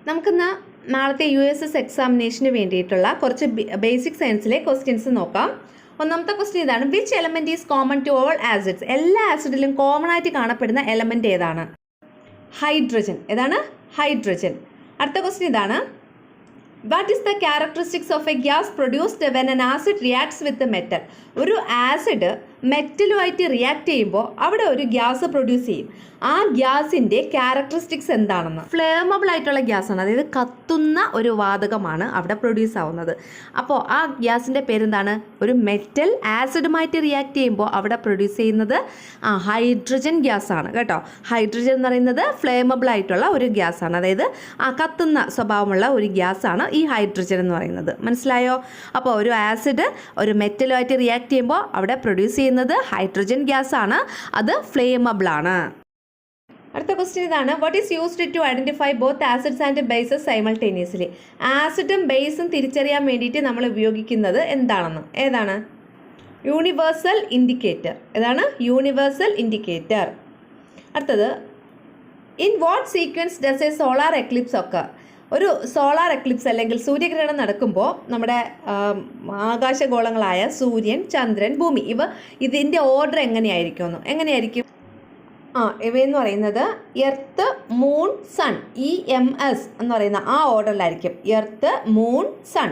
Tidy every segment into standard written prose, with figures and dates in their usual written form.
നമുക്കിന്ന് നാളത്തെ USS എക്സാമിനേഷന് വേണ്ടിയിട്ടുള്ള കുറച്ച് ബേസിക് സയൻസിലെ ക്വസ്റ്റ്യൻസ് നോക്കാം. ഒന്നാമത്തെ ക്വസ്റ്റ്യൻ ഇതാണ്: which element is common to all acids? എല്ലാ ആസിഡിലും കോമൺ ആയിട്ട് കാണപ്പെടുന്ന എലമെന്റ് ഏതാണ്? ഹൈഡ്രജൻ. ഏതാണ്? ഹൈഡ്രജൻ. അടുത്ത ക്വസ്റ്റ്യൻ ഇതാണ്: what is the characteristics of A gas produced when an acid reacts with metal? ഒരു ആസിഡ് മെറ്റലുമായിട്ട് റിയാക്ട് ചെയ്യുമ്പോൾ അവിടെ ഒരു ഗ്യാസ് പ്രൊഡ്യൂസ് ചെയ്യും. ആ ഗ്യാസിൻ്റെ ക്യാരക്ടറിസ്റ്റിക്സ് എന്താണെന്ന്? ഫ്ലേമബിൾ ആയിട്ടുള്ള ഗ്യാസാണ്, അതായത് കത്തുന്ന ഒരു വാതകമാണ് അവിടെ പ്രൊഡ്യൂസ് ആവുന്നത്. അപ്പോൾ ആ ഗ്യാസിൻ്റെ പേരെന്താണ്? ഒരു മെറ്റൽ ആസിഡുമായിട്ട് റിയാക്ട് ചെയ്യുമ്പോൾ അവിടെ പ്രൊഡ്യൂസ് ചെയ്യുന്നത് ഹൈഡ്രജൻ ഗ്യാസാണ് കേട്ടോ. ഹൈഡ്രജൻ എന്ന് പറയുന്നത് ഫ്ലേമബിൾ ആയിട്ടുള്ള ഒരു ഗ്യാസാണ്, അതായത് കത്തുന്ന സ്വഭാവമുള്ള ഒരു ഗ്യാസാണ് ഈ ഹൈഡ്രജൻ എന്ന് പറയുന്നത്. മനസ്സിലായോ? അപ്പോൾ ഒരു ആസിഡ് ഒരു മെറ്റലുമായിട്ട് റിയാക്ട് ചെയ്യുമ്പോൾ അവിടെ പ്രൊഡ്യൂസ് ചെയ്യുന്നത് ഹൈഡ്രജൻ ഗ്യാസാണ്, അത് ഫ്ലേമബിൾ ആണ്. അടുത്ത ക്വസ്റ്റ്യൻ ഇതാണ്: what is used to identify both acids and bases simultaneously? ആസിഡും ബേസും തിരിച്ചറിയാൻ വേണ്ടിയിട്ട് നമ്മൾ ഉപയോഗിക്കുന്നത് എന്താണെന്ന്? ഏതാണ്? Universal indicator. ഏതാണ്? Universal indicator. അടുത്തത്: in what sequence does a solar eclipse occur? ഒരു സോളാർ എക്ലിപ്സ് അല്ലെങ്കിൽ സൂര്യഗ്രഹണം നടക്കുമ്പോൾ നമ്മുടെ ആകാശഗോളങ്ങളായ സൂര്യൻ, ചന്ദ്രൻ, ഭൂമി ഇതിൻ്റെ ഓർഡർ എങ്ങനെയായിരിക്കും? ഇവയെന്ന് പറയുന്നത് എർത്ത്, മൂൺ, സൺ, EMS എന്ന് പറയുന്ന ആ ഓർഡറിലായിരിക്കും. Earth, moon, sun.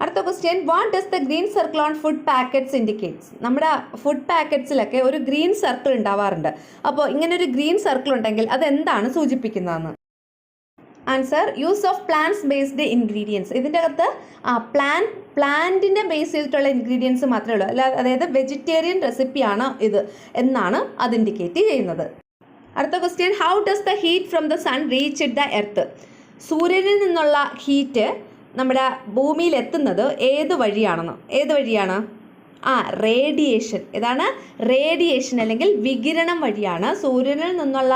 അടുത്ത question: what does the green circle on food packets indicates? നമ്മുടെ ഫുഡ് പാക്കറ്റ്സിലൊക്കെ ഒരു ഗ്രീൻ സർക്കിൾ ഉണ്ടാവാറുണ്ട്. അപ്പോൾ ഇങ്ങനെ ഒരു ഗ്രീൻ സർക്കിൾ ഉണ്ടെങ്കിൽ അതെന്താണ് സൂചിപ്പിക്കുന്നതെന്ന്? Answer: use of plants based ingredients. ഇതിൻ്റെ അകത്ത് പ്ലാന്റിനെ ബേസ് ചെയ്തിട്ടുള്ള ഇൻഗ്രീഡിയൻസ് മാത്രമേ ഉള്ളൂ, അതായത് വെജിറ്റേറിയൻ റെസിപ്പിയാണ് ഇത് എന്നാണ് അത് ഇൻഡിക്കേറ്റ് ചെയ്യുന്നത്. അടുത്ത question: how does the heat from the sun reach the earth? സൂര്യനിൽ നിന്നുള്ള ഹീറ്റ് നമ്മുടെ ഭൂമിയിൽ എത്തുന്നത് ഏത് വഴിയാണ്? റേഡിയേഷൻ. ഏതാണ്? റേഡിയേഷൻ അല്ലെങ്കിൽ വികിരണം വഴിയാണ് സൂര്യനിൽ നിന്നുള്ള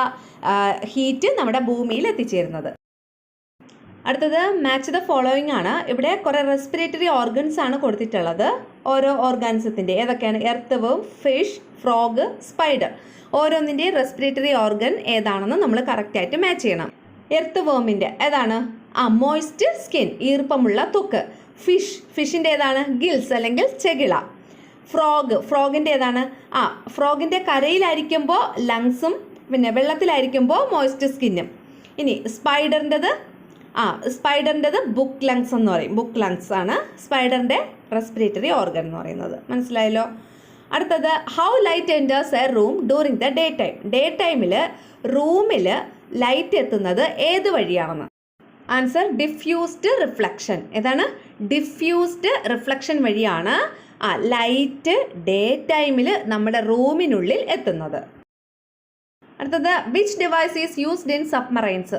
ഹീറ്റ് നമ്മുടെ ഭൂമിയിൽ എത്തിച്ചേരുന്നത്. അടുത്തത് മാച്ച് ദ ഫോളോയിങ് ആണ്. ഇവിടെ കുറേ റെസ്പിറേറ്ററി ഓർഗൻസ് ആണ് കൊടുത്തിട്ടുള്ളത്. ഓരോ ഓർഗാനിസത്തിൻ്റെ ഏതൊക്കെയാണ്? Earthworm, fish, frog, spider. ഓരോന്നിൻ്റെയും റെസ്പിറേറ്ററി ഓർഗൻ ഏതാണെന്ന് നമ്മൾ കറക്റ്റായിട്ട് മാച്ച് ചെയ്യണം. എർത്ത് വേമിൻ്റെ ഏതാണ്? മോയ്സ്റ്റ് സ്കിൻ, ഈർപ്പമുള്ള ത്വക്ക്. ഫിഷിൻ്റെ ഏതാണ്? ഗിൽസ് അല്ലെങ്കിൽ ചെകിള. ഫ്രോഗിൻ്റെ ഏതാണ്? ഫ്രോഗിൻ്റെ കരയിലായിരിക്കുമ്പോൾ ലങ്സും പിന്നെ വെള്ളത്തിലായിരിക്കുമ്പോൾ മോയ്സ്റ്റ് സ്കിന്നും. ഇനി സ്പൈഡറിൻ്റെത് ബുക്ക് ലങ്സ് എന്ന് പറയും. ബുക്ക് ലങ്സ് ആണ് സ്പൈഡറിൻ്റെ റെസ്പിറേറ്ററി ഓർഗൻ എന്ന് പറയുന്നത്. മനസ്സിലായല്ലോ? അടുത്തത്: how light enters a room during the day time? Day ടൈമിൽ റൂമിൽ ലൈറ്റ് എത്തുന്നത് ഏത് വഴിയാണെന്ന്? Answer: diffused reflection. ഏതാണ്? ഡിഫ്യൂസ്ഡ് റിഫ്ലക്ഷൻ വഴിയാണ് ലൈറ്റ് ഡേ ടൈമിൽ നമ്മുടെ റൂമിനുള്ളിൽ എത്തുന്നത്. അടുത്തത്: which device is used in submarines?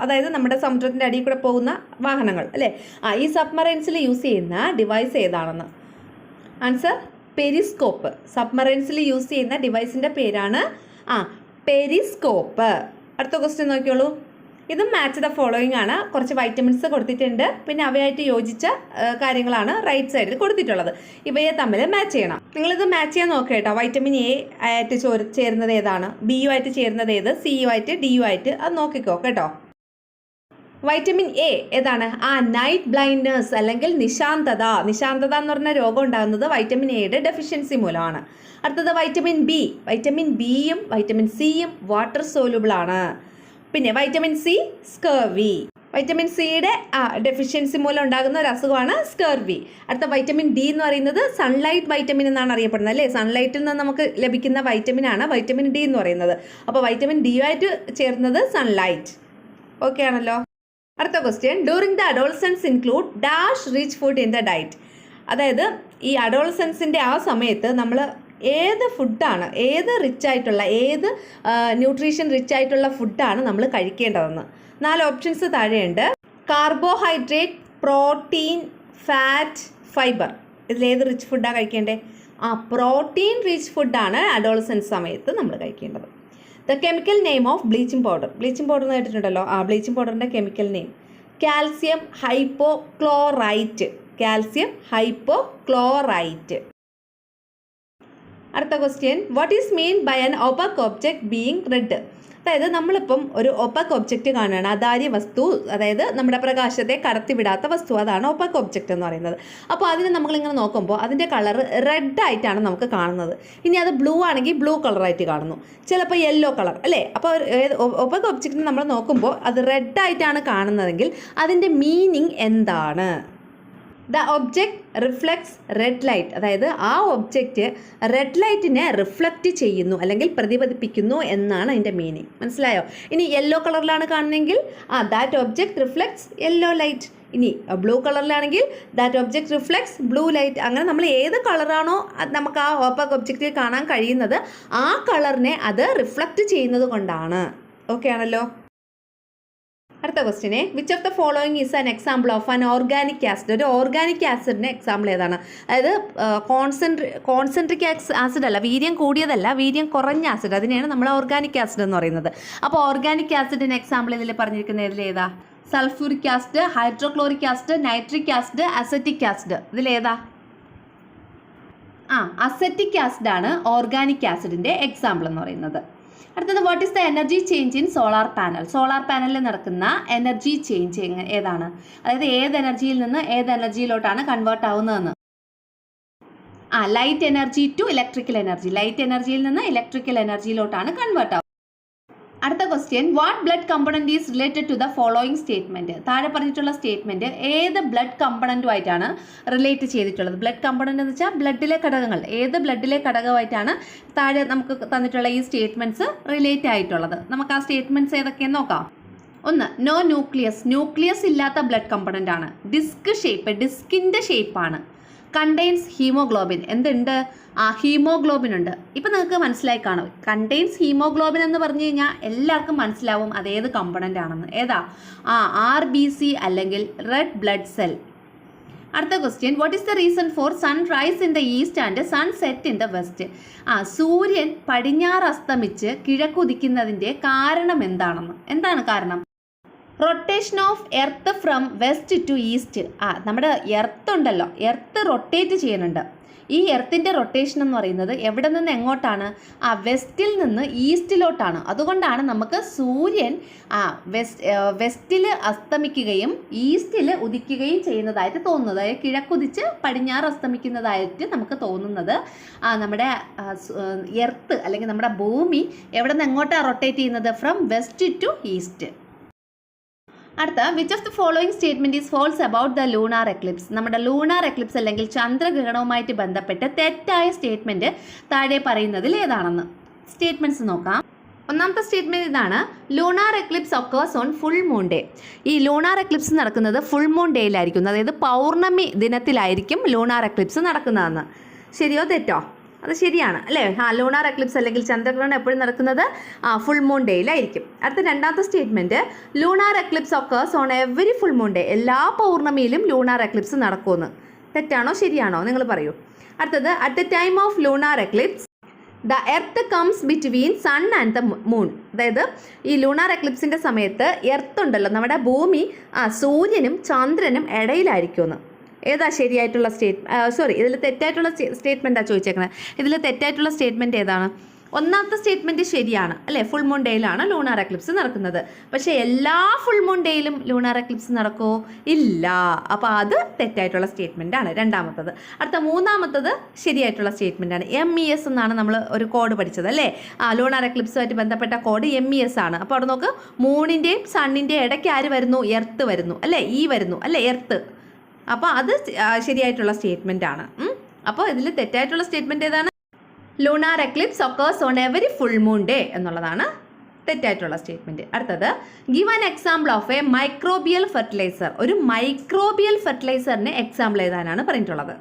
അതായത് നമ്മുടെ സമുദ്രത്തിൻ്റെ അടിയിൽ കൂടെ പോകുന്ന വാഹനങ്ങൾ അല്ലേ? ഈ സബ്മറൈൻസിൽ യൂസ് ചെയ്യുന്ന ഡിവൈസ് ഏതാണെന്ന്? Answer: periscope. സബ്മറൈൻസിൽ യൂസ് ചെയ്യുന്ന ഡിവൈസിൻ്റെ പേരാണ് പെരിസ്കോപ്പ്. അടുത്ത ക്വസ്റ്റ്യൻ നോക്കിയോളൂ. ഇതും മാച്ച് ദ ഫോളോയിങ് ആണ്. കുറച്ച് വൈറ്റമിൻസ് കൊടുത്തിട്ടുണ്ട്, പിന്നെ അവയായിട്ട് യോജിച്ച കാര്യങ്ങളാണ് റൈറ്റ് സൈഡിൽ കൊടുത്തിട്ടുള്ളത്. ഇവയെ തമ്മിൽ മാച്ച് ചെയ്യണം. നിങ്ങളിത് മാച്ച് ചെയ്യാൻ നോക്കുക കേട്ടോ. വൈറ്റമിൻ A ആയിട്ട് ചേരുന്നത് ഏതാണ്? B ആയിട്ട് ചേരുന്നത് ഏത്? C ആയിട്ട്, D ആയിട്ട് അത് നോക്കിക്കോ കേട്ടോ. വൈറ്റമിൻ A ഏതാണ്? നൈറ്റ് ബ്ലൈൻഡ്നെസ് അല്ലെങ്കിൽ നിശാന്തത എന്ന് പറഞ്ഞ രോഗം ഉണ്ടാകുന്നത് വൈറ്റമിൻ Aയുടെ ഡെഫിഷ്യൻസി മൂലമാണ്. അടുത്തത് വൈറ്റമിൻ B. വൈറ്റമിൻ Bയും വൈറ്റമിൻ Cയും വാട്ടർ സോലുബിൾ ആണ്. പിന്നെ വൈറ്റമിൻ C സ്കർവി. വൈറ്റമിൻ സിയുടെ ഡെഫിഷ്യൻസി മൂലം ഉണ്ടാകുന്ന ഒരു അസുഖമാണ് സ്കർവി. അടുത്ത വൈറ്റമിൻ D എന്ന് പറയുന്നത് സൺലൈറ്റ് വൈറ്റമിൻ എന്നാണ് അറിയപ്പെടുന്നത് അല്ലേ? സൺലൈറ്റിൽ നിന്ന് നമുക്ക് ലഭിക്കുന്ന വൈറ്റമിനാണ് വൈറ്റമിൻ D എന്ന് പറയുന്നത്. അപ്പോൾ വൈറ്റമിൻ D ആയിട്ട് ചേർന്നത് സൺലൈറ്റ്. ഓക്കെ ആണല്ലോ? അടുത്ത question: during the adolescence include dash rich food in the diet? അതായത് ഈ അഡോളസൻസിൻ്റെ ആ സമയത്ത് നമ്മൾ ഏത് ഫുഡാണ്, ഏത് ന്യൂട്രീഷൻ റിച്ച് ആയിട്ടുള്ള ഫുഡാണ് നമ്മൾ കഴിക്കേണ്ടതെന്ന് 4 ഓപ്ഷൻസ് താഴെയുണ്ട്. Carbohydrate, protein, fat, fibre. ഇതിലേത് റിച്ച് ഫുഡാണ് കഴിക്കേണ്ടത്? പ്രോട്ടീൻ റിച്ച് ഫുഡാണ് അഡോളസൻസ് സമയത്ത് നമ്മൾ കഴിക്കേണ്ടത്. The chemical name of bleaching powder കേട്ടിട്ടുണ്ടല്ലോ. ബ്ലീച്ചിങ് പൗഡറിൻ്റെ കെമിക്കൽ നെയിം കാൽസ്യം ഹൈപ്പോക്ലോറൈറ്റ്. അടുത്ത question: what is mean by an opaque object being red? അതായത് നമ്മളിപ്പം ഒരു ഒപ്പാക്ക് ഒബ്ജക്റ്റ് കാണുകയാണ്, അതാര്യ വസ്തു, അതായത് നമ്മുടെ പ്രകാശത്തെ കടത്തിവിടാത്ത വസ്തു, അതാണ് ഒപ്പാക്ക് ഒബ്ജക്റ്റ് എന്ന് പറയുന്നത്. അപ്പോൾ അതിനെ നമ്മളിങ്ങനെ നോക്കുമ്പോൾ അതിൻ്റെ കളർ റെഡ് ആയിട്ടാണ് നമുക്ക് കാണുന്നത്. ഇനി അത് ബ്ലൂ ആണെങ്കിൽ ബ്ലൂ കളറായിട്ട് കാണുന്നു, ചിലപ്പോൾ യെല്ലോ കളർ അല്ലേ. അപ്പോൾ ഒപ്പാക്ക് ഒബ്ജക്റ്റിനെ നമ്മൾ നോക്കുമ്പോൾ അത് റെഡ് ആയിട്ടാണ് കാണുന്നതെങ്കിൽ അതിൻ്റെ മീനിങ് എന്താണ്? The object reflects red light, അതായത് ആ ഒബ്ജക്റ്റ് റെഡ് ലൈറ്റിനെ റിഫ്ലക്റ്റ് ചെയ്യുന്നു അല്ലെങ്കിൽ പ്രതിഫലിപ്പിക്കുന്നു എന്നാണ് അതിൻ്റെ മീനിങ്. മനസ്സിലായോ? ഇനി യെല്ലോ കളറിലാണ് കാണുന്നതെങ്കിൽ that object reflects yellow light. ഇനി ബ്ലൂ കളറിലാണെങ്കിൽ that object reflects blue light. അങ്ങനെ നമ്മൾ ഏത് കളറാണോ നമുക്ക് ആ ഒപ്പാക്ക് ഒബ്ജക്റ്റിൽ കാണാൻ കഴിയുന്നത് ആ കളറിനെ അത് റിഫ്ലക്റ്റ് ചെയ്യുന്നത് കൊണ്ടാണ്. ഓക്കെ ആണല്ലോ. അടുത്ത ക്വസ്റ്റ്യനെ, which of the following is an example of an organic acid? ഒരു ഓർഗാനിക് ആസിഡിൻ്റെ എക്സാമ്പിൾ ഏതാണ്? അതായത് കോൺസെൻട്രിക് ആസിഡ് അല്ല, വീര്യം കൂടിയതല്ല, വീര്യം കുറഞ്ഞ ആസിഡ്, അതിനെയാണ് നമ്മൾ ഓർഗാനിക് ആസിഡ് എന്ന് പറയുന്നത്. അപ്പോൾ ഓർഗാനിക് ആസിഡിൻ്റെ എക്സാമ്പിൾ ഇതിൽ പറഞ്ഞിരിക്കുന്ന ഇതിലേതാ? Sulphuric acid, hydrochloric acid, nitric acid, acetic acid. ഇതിലേതാ? അസറ്റിക് ആസിഡാണ് ഓർഗാനിക് ആസിഡിൻ്റെ എക്സാമ്പിൾ എന്ന് പറയുന്നത്. അടുത്തത്, what is the energy change in solar panel? Solar പാനലിൽ നടക്കുന്ന എനർജി ചേഞ്ച് ഏതാണ്? അതായത് ഏത് എനർജിയിൽ നിന്ന് ഏത് എനർജിയിലോട്ടാണ് കൺവേർട്ട് ആവുന്നതെന്ന്. Light energy to electrical energy. Light എനർജിയിൽ നിന്ന് ഇലക്ട്രിക്കൽ എനർജിയിലോട്ടാണ് കൺവേർട്ട് ആവുന്നത്. അടുത്ത question, what blood component is related to the following statement? താഴെ പറഞ്ഞിട്ടുള്ള സ്റ്റേറ്റ്മെന്റ് ഏത് ബ്ലഡ് കമ്പണന്റുമായിട്ടാണ് റിലേറ്റ് ചെയ്തിട്ടുള്ളത്? ബ്ലഡ് കമ്പണന്റ് എന്ന് വെച്ചാൽ ബ്ലഡിലെ ഘടകങ്ങൾ. ഏത് ബ്ലഡിലെ ഘടകമായിട്ടാണ് താഴെ നമുക്ക് തന്നിട്ടുള്ള ഈ സ്റ്റേറ്റ്മെന്റ്സ് റിലേറ്റ് ആയിട്ടുള്ളത്? നമുക്ക് ആ സ്റ്റേറ്റ്മെന്റ്സ് ഏതൊക്കെയെന്ന് നോക്കാം. ഒന്ന്, നോ ന്യൂക്ലിയസ്. ന്യൂക്ലിയസ് ഇല്ലാത്ത ബ്ലഡ് കമ്പണന്റ് ആണ്. ഡിസ്ക് ഷേപ്പ്, ഡിസ്കിന്റെ ഷേപ്പാണ്. Contains haemoglobin. എന്തുണ്ട്? ഹീമോഗ്ലോബിൻ ഉണ്ട്. ഇപ്പം നിങ്ങൾക്ക് മനസ്സിലായി കാണും. കണ്ടെയ്ൻസ് ഹീമോഗ്ലോബിൻ എന്ന് പറഞ്ഞു കഴിഞ്ഞാൽ എല്ലാവർക്കും മനസ്സിലാവും അതേത് കമ്പണൻ്റ് ആണെന്ന്. ഏതാ? RBC അല്ലെങ്കിൽ റെഡ് ബ്ലഡ് സെൽ. അടുത്ത question, what is the reason for sun rise in the east and sun set in the west? സൂര്യൻ പടിഞ്ഞാറ് അസ്തമിച്ച് കിഴക്കുദിക്കുന്നതിൻ്റെ കാരണം എന്താണെന്ന്. എന്താണ് കാരണം? Rotation of earth from west to east. നമ്മുടെ എർത്ത് ഉണ്ടല്ലോ, എർത്ത് റൊട്ടേറ്റ് ചെയ്യുന്നുണ്ട്. ഈ എർത്തിൻ്റെ റൊട്ടേഷൻ എന്ന് പറയുന്നത് എവിടെ നിന്ന് എങ്ങോട്ടാണ്? വെസ്റ്റിൽ നിന്ന് ഈസ്റ്റിലോട്ടാണ്. അതുകൊണ്ടാണ് നമുക്ക് സൂര്യൻ വെസ്റ്റിൽ അസ്തമിക്കുകയും ഈസ്റ്റിൽ ഉദിക്കുകയും ചെയ്യുന്നതായിട്ട് തോന്നുന്നത്. അതായത് കിഴക്കുദിച്ച് പടിഞ്ഞാറ് അസ്തമിക്കുന്നതായിട്ട് നമുക്ക് തോന്നുന്നത് നമ്മുടെ എർത്ത് അല്ലെങ്കിൽ നമ്മുടെ ഭൂമി എവിടെ നിന്ന് എങ്ങോട്ടാണ് റൊട്ടേറ്റ് ചെയ്യുന്നത്? From west to east. അടുത്ത, which of the following statement is false about the lunar eclipse? നമ്മുടെ ലൂണാർ എക്ലിപ്സ് അല്ലെങ്കിൽ ചന്ദ്രഗ്രഹണവുമായിട്ട് ബന്ധപ്പെട്ട് തെറ്റായ സ്റ്റേറ്റ്മെന്റ് താഴെ പറയുന്നതിൽ ഏതാണെന്ന്. സ്റ്റേറ്റ്മെന്റ്സ് നോക്കാം. ഒന്നാമത്തെ സ്റ്റേറ്റ്മെന്റ് ഇതാണ്, lunar eclipse occurs on full moon day. ഈ ലൂണാർ എക്ലിപ്സ് നടക്കുന്നത് ഫുൾ മൂൺ ഡേയിലായിരിക്കും, അതായത് പൗർണമി ദിനത്തിലായിരിക്കും ലൂണാർ എക്ലിപ്സ് നടക്കുന്നതെന്ന്. ശരിയോ തെറ്റോ? അത് ശരിയാണ് അല്ലേ? ലൂണാർ എക്ലിപ്സ് അല്ലെങ്കിൽ ചന്ദ്രഗ്രഹണം എപ്പോഴും നടക്കുന്നത് ഫുൾ മൂൺ ഡേയിലായിരിക്കും. അടുത്ത രണ്ടാമത്തെ statement, lunar eclipse occurs on every full moon day. എല്ലാ പൗർണമിയിലും ലൂണാർ എക്ലിപ്സ് നടക്കുമെന്ന്. തെറ്റാണോ ശരിയാണോ നിങ്ങൾ പറയൂ. അടുത്തത്, at the time of lunar eclipse the earth comes between sun and the moon. അതായത് ഈ ലൂണാർ എക്ലിപ്സിൻ്റെ സമയത്ത് എർത്ത് ഉണ്ടല്ലോ, നമ്മുടെ ഭൂമി സൂര്യനും ചന്ദ്രനും ഇടയിലായിരിക്കുമെന്ന്. ഏതാ ശരിയായിട്ടുള്ള ഇതിൽ തെറ്റായിട്ടുള്ള സ്റ്റേറ്റ്മെൻറ്റാണ് ചോദിച്ചേക്കുന്നത്. ഇതിൽ തെറ്റായിട്ടുള്ള സ്റ്റേറ്റ്മെൻറ്റ് ഏതാണ്? ഒന്നാമത്തെ സ്റ്റേറ്റ്മെൻറ്റ് ശരിയാണ് അല്ലേ? ഫുൾ മൂൺ ഡേയിലാണ് ലൂണാർ എക്ലിപ്സ് നടക്കുന്നത്. പക്ഷേ എല്ലാ ഫുൾ മൂൺ ഡേയിലും ലൂണാർ എക്ലിപ്സ് നടക്കുമോ? ഇല്ല. അപ്പോൾ അത് തെറ്റായിട്ടുള്ള സ്റ്റേറ്റ്മെൻറ്റാണ് രണ്ടാമത്തത്. അടുത്ത മൂന്നാമത്തത് ശരിയായിട്ടുള്ള സ്റ്റേറ്റ്മെൻറ്റാണ്. MES എന്നാണ് നമ്മൾ ഒരു കോഡ് പഠിച്ചത് അല്ലേ? ലൂണാർ എക്ലിപ്സുമായിട്ട് ബന്ധപ്പെട്ട കോഡ് MES ആണ്. അപ്പോൾ അവിടെ നോക്ക്, മൂണിൻ്റെയും സണ്ണിൻ്റെയും ഇടയ്ക്ക് ആര് വരുന്നു? എർത്ത് വരുന്നു അല്ലേ? വരുന്നു അല്ലേ? എർത്ത്. അപ്പോൾ അത് ശരിയായിട്ടുള്ള സ്റ്റേറ്റ്മെൻ്റ് ആണ്. അപ്പോൾ ഇതിൽ തെറ്റായിട്ടുള്ള സ്റ്റേറ്റ്മെൻറ്റ് ഏതാണ്? Lunar eclipse occurs on every full moon day എന്നുള്ളതാണ് തെറ്റായിട്ടുള്ള സ്റ്റേറ്റ്മെൻറ്റ്. അടുത്തത്, give an example of a microbial fertiliser. ഒരു മൈക്രോബിയൽ ഫെർട്ടിലൈസറിന് എക്സാമ്പിൾ എഴുതാനാണ് പറഞ്ഞിട്ടുള്ളത്.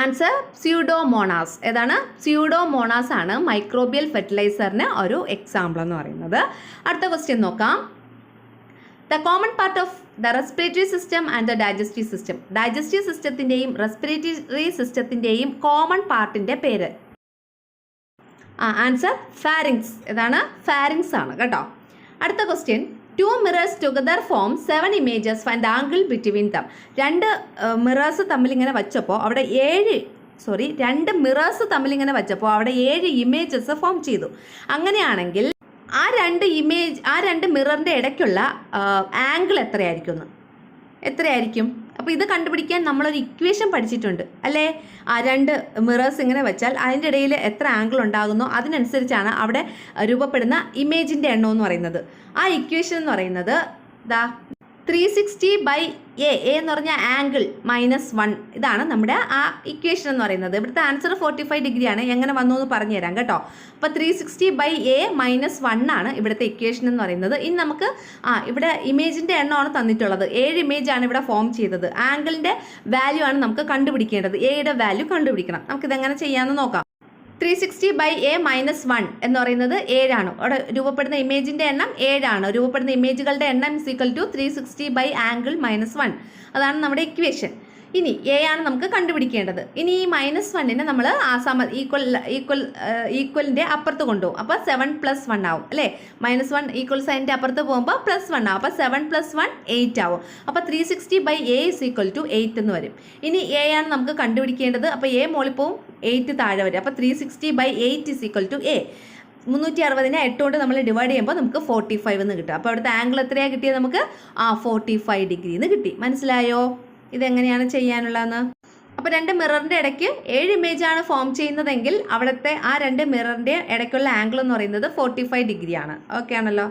Answer pseudomonas. ഏതാണ്? സ്യൂഡോമോണാസ് ആണ് മൈക്രോബിയൽ ഫെർട്ടിലൈസറിന് ഒരു എക്സാമ്പിൾ എന്ന് പറയുന്നത്. അടുത്ത ക്വസ്റ്റ്യൻ നോക്കാം. The common part of the respiratory system and the digestive system. Digestive സിസ്റ്റത്തിൻ്റെയും റെസ്പിറേറ്ററി സിസ്റ്റത്തിൻ്റെയും കോമൺ പാർട്ടിൻ്റെ പേര്. Answer pharynx. ഏതാണ്? ഫാരിങ്സ് ആണ് കേട്ടോ. അടുത്ത question, 2 mirrors together form 7 images, find the angle between them. 2 mirrors തമ്മിൽ ഇങ്ങനെ വെച്ചപ്പോൾ അവിടെ 7 രണ്ട് മിറേഴ്സ് തമ്മിൽ ഇങ്ങനെ വെച്ചപ്പോൾ അവിടെ 7 ഇമേജസ് ഫോം ചെയ്തു. അങ്ങനെയാണെങ്കിൽ ആ രണ്ട് മിററിൻ്റെ ഇടയ്ക്കുള്ള ആംഗിൾ എത്രയായിരിക്കും? അപ്പോൾ ഇത് കണ്ടുപിടിക്കാൻ നമ്മളൊരു ഇക്വേഷൻ പഠിച്ചിട്ടുണ്ട് അല്ലേ? ആ രണ്ട് മിറേഴ്സ് ഇങ്ങനെ വെച്ചാൽ അതിൻ്റെ ഇടയിൽ എത്ര ആംഗിൾ ഉണ്ടാകുന്നോ അതിനനുസരിച്ചാണ് അവിടെ രൂപപ്പെടുന്ന ഇമേജിൻ്റെ എണ്ണം എന്ന് പറയുന്നത്. ആ ഇക്വേഷൻ എന്ന് പറയുന്നത് 360/a എന്ന് പറഞ്ഞ ആംഗിൾ -1 ഇതാണ് നമ്മുടെ ആ ഇക്വേഷൻ എന്ന് പറയുന്നത്. ഇവിടുത്തെ ആൻസർ 45 ഡിഗ്രിയാണ്. എങ്ങനെ വന്നു എന്ന് പറഞ്ഞുതരാം കേട്ടോ. അപ്പോൾ 360/a -1 ആണ് ഇവിടുത്തെ ഇക്വേഷൻ എന്ന് പറയുന്നത്. ഇനി നമുക്ക് ഇവിടെ ഇമേജിൻ്റെ എണ്ണമാണ് തന്നിട്ടുള്ളത്. 7 ഇമേജാണ് ഇവിടെ ഫോം ചെയ്തത്. ആംഗിളിൻ്റെ വാല്യൂ ആണ് നമുക്ക് കണ്ടുപിടിക്കേണ്ടത്. എയുടെ വാല്യൂ കണ്ടുപിടിക്കണം. നമുക്കിതെങ്ങനെ ചെയ്യാമെന്ന് നോക്കാം. 360/a -1 എന്ന് പറയുന്നത് 7 ആണ്. അവിടെ രൂപപ്പെടുന്ന ഇമേജിൻ്റെ എണ്ണം 7 ആണ്. രൂപപ്പെടുന്ന ഇമേജുകളുടെ എണ്ണം = 360/1 അതാണ് നമ്മുടെ ഇക്വേഷൻ. ഇനി എ ആണ് നമുക്ക് കണ്ടുപിടിക്കേണ്ടത്. ഇനി ഈ -1നെ നമ്മൾ ഈക്വലിൻ്റെ അപ്പുറത്ത് കൊണ്ടുപോകും. അപ്പോൾ 7 + 1 ആവും അല്ലേ? -1 ഈക്വൽ സൈനിൻ്റെ അപ്പുറത്ത് പോകുമ്പോൾ +1 ആവും. അപ്പോൾ 7 + 1 8 ആവും. അപ്പോൾ 360/a = 8 എന്ന് വരും. ഇനി എ ആണ് നമുക്ക് കണ്ടുപിടിക്കേണ്ടത്. അപ്പോൾ എ മുകളിൽ പോവും, 8 താഴെ വരും. അപ്പോൾ 360/8 = a. 360നെ 8 കൊണ്ട് നമ്മൾ ഡിവൈഡ് ചെയ്യുമ്പോൾ നമുക്ക് 45 എന്ന് കിട്ടും. അപ്പോൾ അവിടുത്തെ ആംഗിൾ എത്രയാണ് കിട്ടിയത്? നമുക്ക് 45 ഡിഗ്രി എന്ന് കിട്ടി. മനസ്സിലായോ ഇതെങ്ങനെയാണ് ചെയ്യാനുള്ളതെന്ന്? അപ്പോൾ രണ്ട് മിററിൻ്റെ ഇടയ്ക്ക് 7 ഇമേജാണ് ഫോം ചെയ്യുന്നതെങ്കിൽ അവിടുത്തെ ആ രണ്ട് മിററിൻ്റെ ഇടയ്ക്കുള്ള ആംഗിൾ എന്ന് പറയുന്നത് 45 ഡിഗ്രിയാണ്. ഓക്കെ ആണല്ലോ?